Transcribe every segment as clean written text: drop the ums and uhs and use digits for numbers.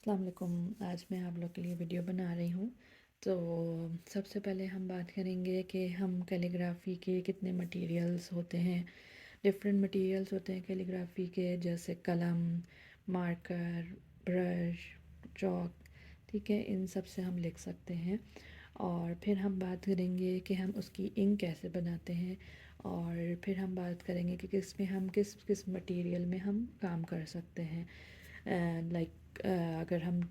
अस्सलाम वालेकुम। आज मैं आप लोग के लिए वीडियो बना रही हूँ। तो सबसे पहले हम बात करेंगे कि हम कैलीग्राफी के कितने मटेरियल्स होते हैं। डिफरेंट मटेरियल्स होते हैं कैलीग्राफी के, जैसे कलम, मार्कर, ब्रश, चॉक। ठीक है, इन सब से हम लिख सकते हैं। और फिर हम बात करेंगे कि हम उसकी इंक कैसे बनाते हैं। और फिर हम बात करेंगे कि किस में हम किस किस मटेरियल में हम काम कर सकते हैं। लाइक अगर हम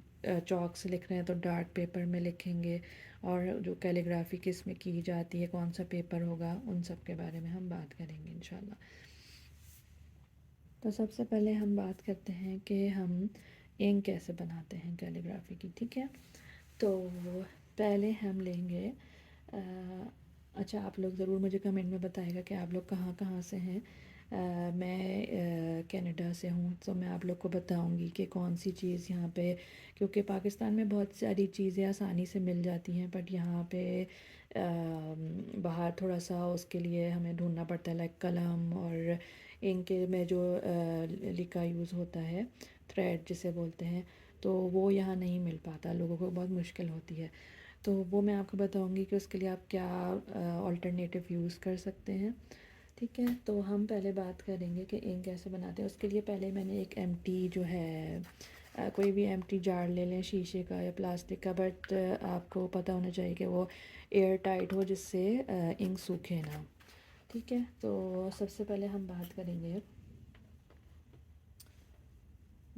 चॉक से लिख रहे हैं तो डार्क पेपर में लिखेंगे, और जो कैलीग्राफी किस में की जाती है, कौन सा पेपर होगा, उन सब के बारे में हम बात करेंगे इंशाल्लाह। तो सबसे पहले हम बात करते हैं कि हम इंक कैसे बनाते हैं कैलीग्राफी की। ठीक है, तो पहले हम लेंगे अच्छा, आप लोग ज़रूर मुझे कमेंट में बताएगा कि आप लोग कहाँ कहाँ से हैं। मैं कनाडा से हूँ, तो मैं आप लोग को बताऊँगी कि कौन सी चीज़ यहाँ पे, क्योंकि पाकिस्तान में बहुत सारी चीज़ें आसानी से मिल जाती हैं, बट यहाँ पे बाहर थोड़ा सा उसके लिए हमें ढूंढना पड़ता है। लाइक कलम और इंक में जो लिका यूज़ होता है, थ्रेड जिसे बोलते हैं, तो वो यहाँ नहीं मिल पाता, लोगों को बहुत मुश्किल होती है। तो वो मैं आपको बताऊंगी कि उसके लिए आप क्या अल्टरनेटिव यूज़ कर सकते हैं। ठीक है, तो हम पहले बात करेंगे कि इंक कैसे बनाते हैं। उसके लिए पहले मैंने एक एम्प्टी जो है कोई भी एम्प्टी जार ले लें, शीशे का या प्लास्टिक का, बट आपको पता होना चाहिए कि वो एयर टाइट हो, जिससे इंक सूखे ना। ठीक है, तो सबसे पहले हम बात करेंगे,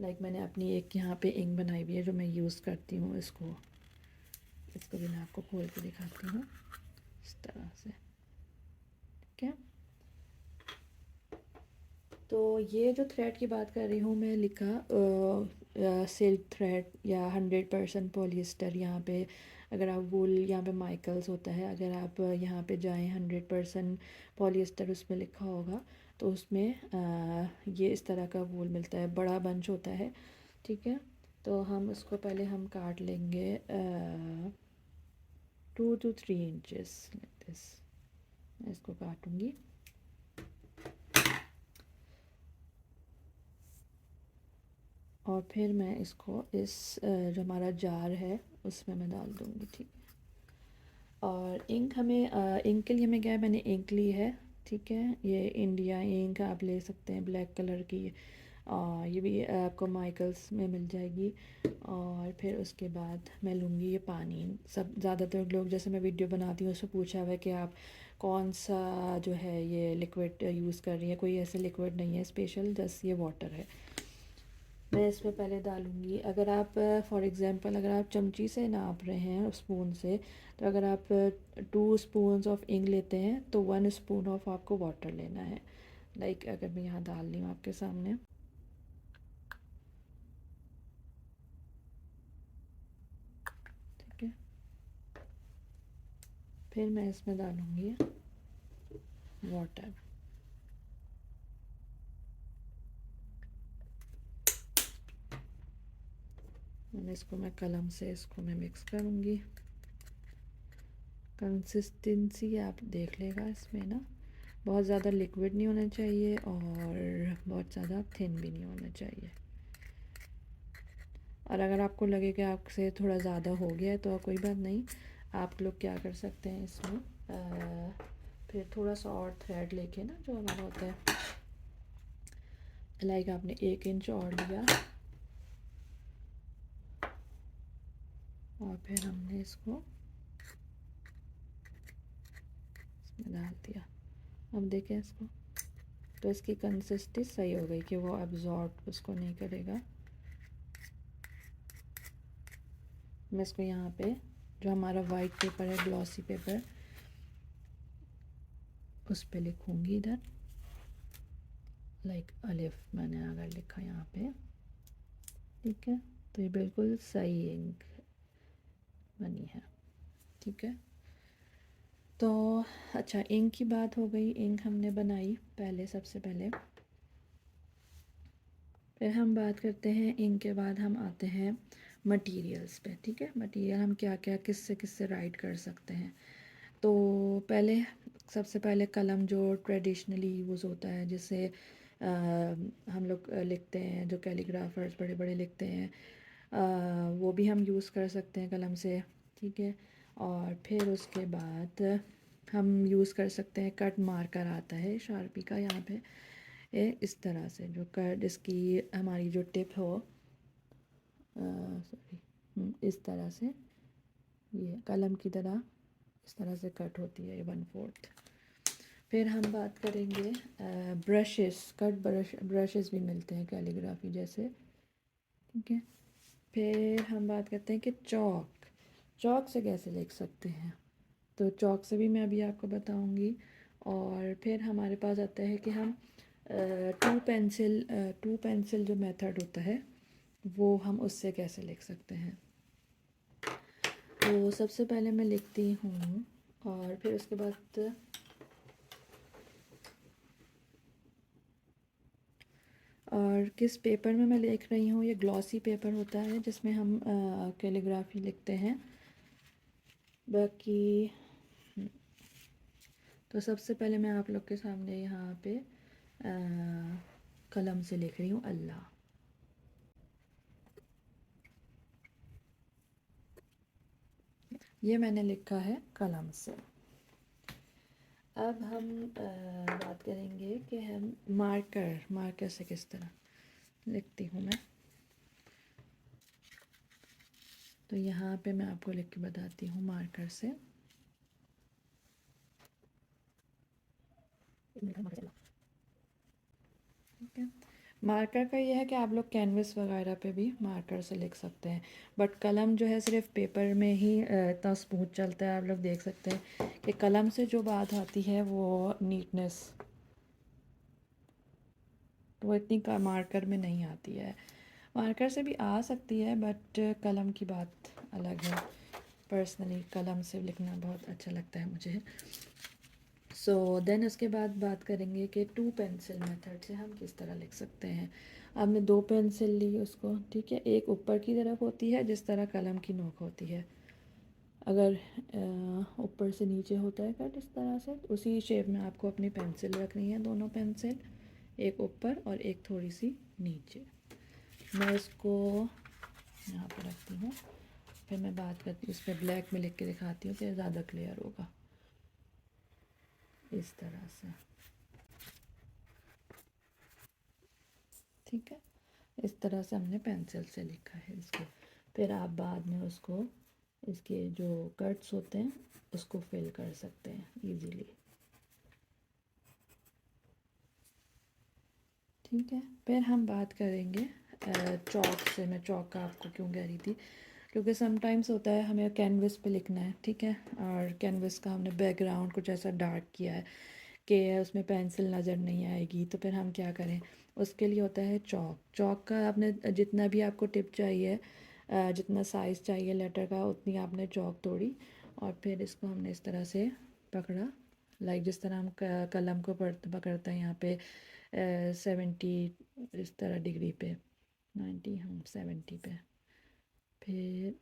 लाइक मैंने अपनी एक यहाँ पे इंक बनाई हुई है जो मैं यूज़ करती हूँ। इसको इसको भी मैं आपको खोल के दिखाती हूँ इस तरह से। ठीक है, तो ये जो थ्रेड की बात कर रही हूँ मैं, लिखा सिल्क थ्रेड या 100% पॉलिएस्टर। यहाँ पे अगर आप वूल, यहाँ पे माइकल्स होता है, अगर आप यहाँ पे जाएं 100% पॉलिएस्टर उसमें लिखा होगा, तो उसमें ये इस तरह का वूल मिलता है, बड़ा बंच होता है। ठीक है, तो हम उसको पहले हम काट लेंगे 2 to 3 इंचेस लाइक दिस। मैं इसको काटूंगी, और फिर मैं इसको इस जो हमारा जार है उसमें मैं डाल दूँगी। ठीक है, और इंक हमें इंक के लिए हमें क्या है, मैंने इंक ली है। ठीक है, ये इंडिया इंक आप ले सकते हैं, ब्लैक कलर की। और ये भी आपको माइकल्स में मिल जाएगी। और फिर उसके बाद मैं लूँगी ये पानी। सब ज़्यादातर लोग, जैसे मैं वीडियो बनाती हूँ, उसमें पूछा हुआ है कि आप कौन सा जो है ये लिक्विड यूज़ कर रही है। कोई ऐसे लिक्विड नहीं है स्पेशल, जस्ट ये वाटर है। मैं इसमें पहले डालूँगी, अगर आप फॉर एग्ज़ाम्पल अगर आप चमची से नाप रहे हैं स्पून से, तो अगर आप 2 स्पून्स ऑफ इंक लेते हैं तो 1 स्पून ऑफ आपको वाटर लेना है। लाइक अगर मैं यहाँ डाल रही हूँ आपके सामने। ठीक है, फिर मैं इसमें डालूँगी वाटर। इसको मैं कलम से इसको मैं मिक्स करूँगी। कंसिस्टेंसी आप देख लेगा इसमें ना, बहुत ज़्यादा लिक्विड नहीं होना चाहिए और बहुत ज़्यादा थिन भी नहीं होना चाहिए। और अगर आपको लगे कि आपसे थोड़ा ज़्यादा हो गया है तो कोई बात नहीं, आप लोग क्या कर सकते हैं इसमें फिर थोड़ा सा और थ्रेड लेके ना, जो हमारा होता है, लाइक आपने 1 इंच और लिया, और फिर हमने इसको इसमें डाल दिया। अब देखें इसको, तो इसकी कंसिस्टेंसी सही हो गई कि वो अब्जॉर्ब उसको नहीं करेगा। मैं इसको यहाँ पे जो हमारा वाइट पेपर है, ग्लॉसी पेपर, उस पे लिखूँगी इधर, लाइक अलिफ मैंने अगर लिखा यहाँ पे। ठीक है, तो ये बिल्कुल सही इंक बनी है। ठीक है, तो अच्छा, इंक की बात हो गई, इंक हमने बनाई पहले, सबसे पहले। फिर हम बात करते हैं इंक के बाद हम आते हैं मटेरियल्स पे। ठीक है, मटेरियल हम क्या क्या किससे किससे राइट कर सकते हैं। तो पहले सबसे पहले कलम जो ट्रेडिशनली यूज़ होता है, जिससे हम लोग लिखते हैं, जो कैलीग्राफर्स बड़े बड़े लिखते हैं, वो भी हम यूज़ कर सकते हैं कलम से, ठीक है। और फिर उसके बाद हम यूज़ कर सकते हैं कट मार्कर आता है शार्पी का, यहाँ पे इस तरह से जो कट इसकी हमारी जो टिप हो, सॉरी, इस तरह से ये कलम की तरह इस तरह से कट होती है ये 1/4। फिर हम बात करेंगे ब्रशेस, कट ब्रशेस भी मिलते हैं कैलीग्राफी जैसे, ठीक है। फिर हम बात करते हैं कि चौक, चौक से कैसे लिख सकते हैं, तो चौक से भी मैं अभी आपको बताऊंगी। और फिर हमारे पास आता है कि हम टू पेंसिल जो मेथड होता है वो हम उससे कैसे लिख सकते हैं। तो सबसे पहले मैं लिखती हूँ, और फिर उसके बाद और किस पेपर में मैं लिख रही हूँ, ये ग्लॉसी पेपर होता है जिसमें हम कैलीग्राफी लिखते हैं। बाकी तो सबसे पहले मैं आप लोग के सामने यहाँ पे कलम से लिख रही हूँ अल्लाह। ये मैंने लिखा है कलम से। अब हम बात करेंगे कि हम मार्कर से किस तरह लिखती हूँ मैं। तो यहाँ पे मैं आपको लिख के बताती हूँ मार्कर से। ठीक है, मार्कर का ये है कि आप लोग कैनवस वगैरह पे भी मार्कर से लिख सकते हैं, बट कलम जो है सिर्फ पेपर में ही इतना स्मूथ चलता है। आप लोग देख सकते हैं कि कलम से जो बात आती है वो नीटनेस, तो वो इतनी मार्कर में नहीं आती है। मार्कर से भी आ सकती है बट कलम की बात अलग है। पर्सनली कलम से लिखना बहुत अच्छा लगता है मुझे। सो देन उसके बाद बात करेंगे कि टू पेंसिल मेथड से हम किस तरह लिख सकते हैं। अब मैं 2 पेंसिल ली उसको, ठीक है। एक ऊपर की तरफ होती है जिस तरह कलम की नोक होती है, अगर ऊपर से नीचे होता है कट इस तरह से, तो उसी शेप में आपको अपनी पेंसिल रखनी है, दोनों पेंसिल एक ऊपर और एक थोड़ी सी नीचे। मैं इसको यहाँ पर रखती हूँ, फिर मैं बात करती हूँ, इस पर ब्लैक में लिख के दिखाती हूँ तो ज़्यादा क्लियर होगा। इस तरह से, ठीक है। इस तरह से हमने पेंसिल से लिखा है इसको। फिर आप बाद में उसको, इसके जो कट्स होते हैं उसको फिल कर सकते हैं इजीली, ठीक है। फिर हम बात करेंगे चौक से। मैं चौक का आपको क्यों कह रही थी, क्योंकि समटाइम्स होता है हमें कैनवस पे लिखना है, ठीक है, और कैनवस का हमने बैकग्राउंड कुछ ऐसा डार्क किया है कि उसमें पेंसिल नज़र नहीं आएगी, तो फिर हम क्या करें, उसके लिए होता है चौक। चौक का आपने जितना भी आपको टिप चाहिए, जितना साइज़ चाहिए लेटर का, उतनी आपने चौक तोड़ी, और फिर इसको हमने इस तरह से पकड़ा, लाइक जिस तरह हम कलम को पकड़ते हैं यहाँ पे 70 इस तरह डिग्री पे, 90, हम 70 पे। फिर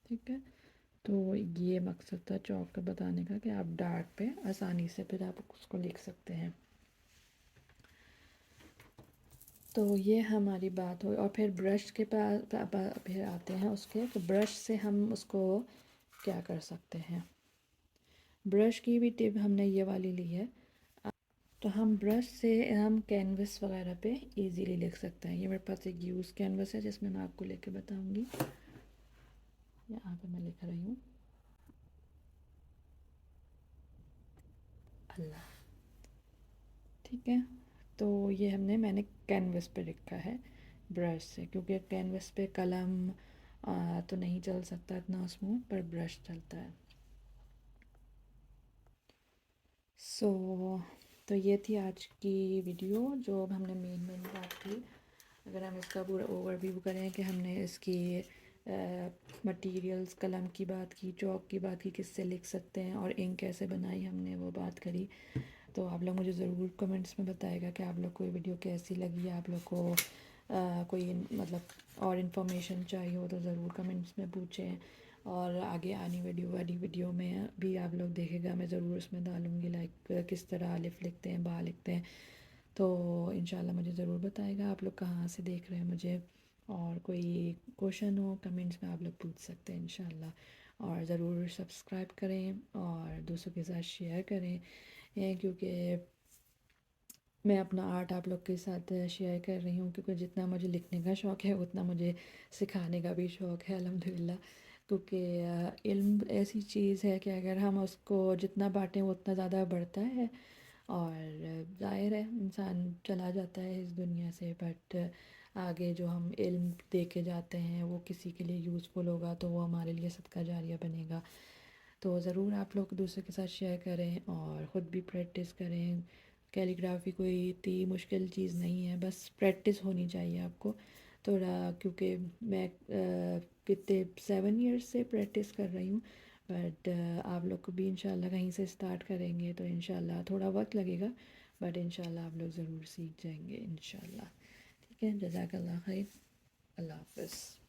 ठीक है, तो ये मकसद था चौक का बताने का कि आप डार्क पे आसानी से फिर आप उसको लिख सकते हैं। तो ये हमारी बात हुई, और फिर ब्रश के पास फिर आते हैं उसके, तो ब्रश से हम उसको क्या कर सकते हैं। ब्रश की भी टिप हमने ये वाली ली है। तो हम ब्रश से हम कैनवस वगैरह पे इजीली लिख सकते हैं। ये मेरे पास एक यूज़ कैनवस है जिसमें मैं आपको लेके बताऊंगी। यहाँ पे मैं लिख रही हूँ अल्लाह, ठीक है। तो ये मैंने कैनवस पे लिखा है ब्रश से, क्योंकि कैनवस पे कलम तो नहीं चल सकता इतना स्मूथ, पर ब्रश चलता है। सो तो ये थी आज की वीडियो, जो अब हमने मेन बात की। अगर हम इसका पूरा ओवरव्यू करें कि हमने इसकी मटेरियल्स, कलम की बात की, चौक की बात की, किससे लिख सकते हैं, और इंक कैसे बनाई, हमने वो बात करी। तो आप लोग मुझे ज़रूर कमेंट्स में बताएगा कि आप लोग को ये वीडियो कैसी लगी। आप लोग को कोई मतलब और इन्फॉर्मेशन चाहिए हो तो ज़रूर कमेंट्स में पूछें। और आगे आने वाली वीडियो में भी आप लोग देखेगा, मैं ज़रूर उसमें डालूँगी लाइक किस तरह अलिफ लिखते हैं, बा लिखते हैं। तो इंशाल्लाह मुझे ज़रूर बताएगा आप लोग कहाँ से देख रहे हैं मुझे, और कोई क्वेश्चन हो कमेंट्स में आप लोग पूछ सकते हैं इंशाल्लाह। और ज़रूर सब्सक्राइब करें और दूसरों के साथ शेयर करें, क्योंकि मैं अपना आर्ट आप लोग के साथ शेयर कर रही हूँ, क्योंकि जितना मुझे लिखने का शौक़ है उतना मुझे सिखाने का भी शौक़ है अल्हम्दुलिल्लाह। क्योंकि इल्म ऐसी चीज़ है कि अगर हम उसको जितना बांटें वो उतना ज़्यादा बढ़ता है। और ज़ाहिर है इंसान चला जाता है इस दुनिया से, बट आगे जो हम इल्म दे के जाते हैं वो किसी के लिए यूज़फुल होगा, तो वो हमारे लिए सदका जारिया बनेगा। तो ज़रूर आप लोग दूसरों के साथ शेयर करें और ख़ुद भी प्रैक्टिस करें। कैलीग्राफी कोई इतनी मुश्किल चीज़ नहीं है, बस प्रैक्टिस होनी चाहिए आपको थोड़ा। क्योंकि मैं कितने 7 ईयर्स से प्रैक्टिस कर रही हूँ, बट आप लोग को भी इंशाल्लाह कहीं से स्टार्ट करेंगे तो इंशाल्लाह थोड़ा वक्त लगेगा, बट इंशाल्लाह आप लोग ज़रूर सीख जाएंगे इंशाल्लाह। ठीक है, जज़ाकल्लाह खैर, अल्लाह हाफ़िज़।